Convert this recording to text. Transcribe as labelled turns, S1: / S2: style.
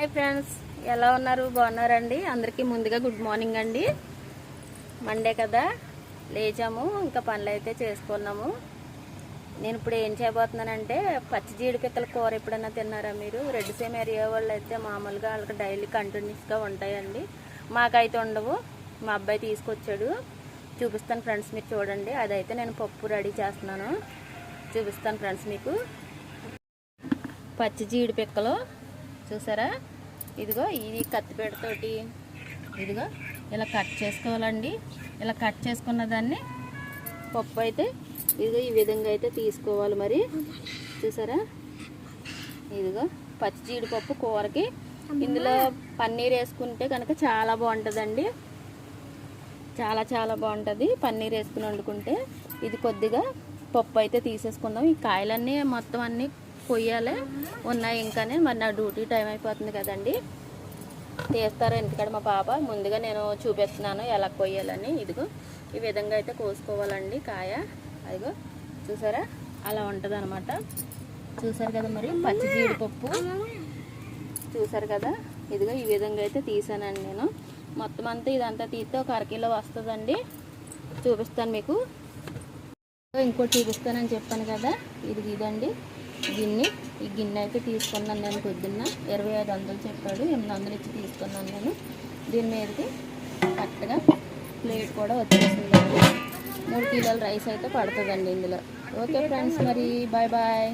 S1: Hi friends, ఎలా ఉన్నారు? బాగున్నారండి? అందరికీ ముందుగా గుడ్ మార్నింగ్ అండి. మండే కదా, లేచాము, ఇంకా పనులు అయితే చేసుకున్నాము. నేను ఇప్పుడు ఏం చేయబోతున్నానంటే పచ్చి జీడిపిక్కల కూర ఎప్పుడైనా తిన్నారా మీరు? రెడ్ సేమ్ ఏరియా వాళ్ళు అయితే మామూలుగా వాళ్ళకి డైలీ కంటిన్యూస్గా ఉంటాయండి. మాకైతే ఉండవు. మా అబ్బాయి తీసుకొచ్చాడు, చూపిస్తాను ఫ్రెండ్స్, మీరు చూడండి. అదైతే నేను పప్పు రెడీ చేస్తున్నాను, చూపిస్తాను ఫ్రెండ్స్ మీకు. పచ్చి జీడిపిక్కలు చూసారా? ఇదిగో ఇది కత్తిపీటతోటి ఇదిగో ఇలా కట్ చేసుకోవాలండి. ఇలా కట్ చేసుకున్న దాన్ని పప్పు అయితే ఇదిగో ఈ విధంగా అయితే తీసుకోవాలి. మరి చూసారా? ఇదిగో పచ్చి జీడిపప్పు కూరకి ఇందులో పన్నీర్ వేసుకుంటే కనుక చాలా బాగుంటుందండి. చాలా చాలా బాగుంటుంది పన్నీర్ వేసుకుని వండుకుంటే. ఇది కొద్దిగా పప్పు అయితే తీసేసుకుందాం. ఈ కాయలన్నీ మొత్తం అన్నీ కొయ్యాలి ఉన్నాయి ఇంకానే. మరి నా డ్యూటీ టైం అయిపోతుంది కదండి. తీస్తారు ఎందుకంటే మా పాప. ముందుగా నేను చూపిస్తున్నాను ఎలా కొయ్యాలని. ఇదిగో ఈ విధంగా అయితే కోసుకోవాలండి కాయ. అదిగో చూసారా? అలా ఉంటుంది అనమాట. చూసారు కదా? మరి పచ్చి జీడిపప్పు చూసారు కదా? ఇదిగో ఈ విధంగా అయితే తీసానండి నేను. మొత్తం అంతా ఇదంతా తీస్తే ఒక అరకిలో వస్తుందండి. చూపిస్తాను మీకు. ఇంకోటి చూపిస్తానని చెప్పాను కదా, ఇదండి గిన్నె. ఈ గిన్నె అయితే తీసుకున్నాను నేను పొద్దున్న. 2500 చెప్పాడు, 800 ఇచ్చి తీసుకున్నాను నేను. దీని మీదకి కరెక్ట్గా ప్లేట్ కూడా వచ్చేసిందండి. 3 కిలోల రైస్ అయితే పడుతుందండి ఇందులో. ఓకే ఫ్రెండ్స్, మరి బాయ్ బాయ్.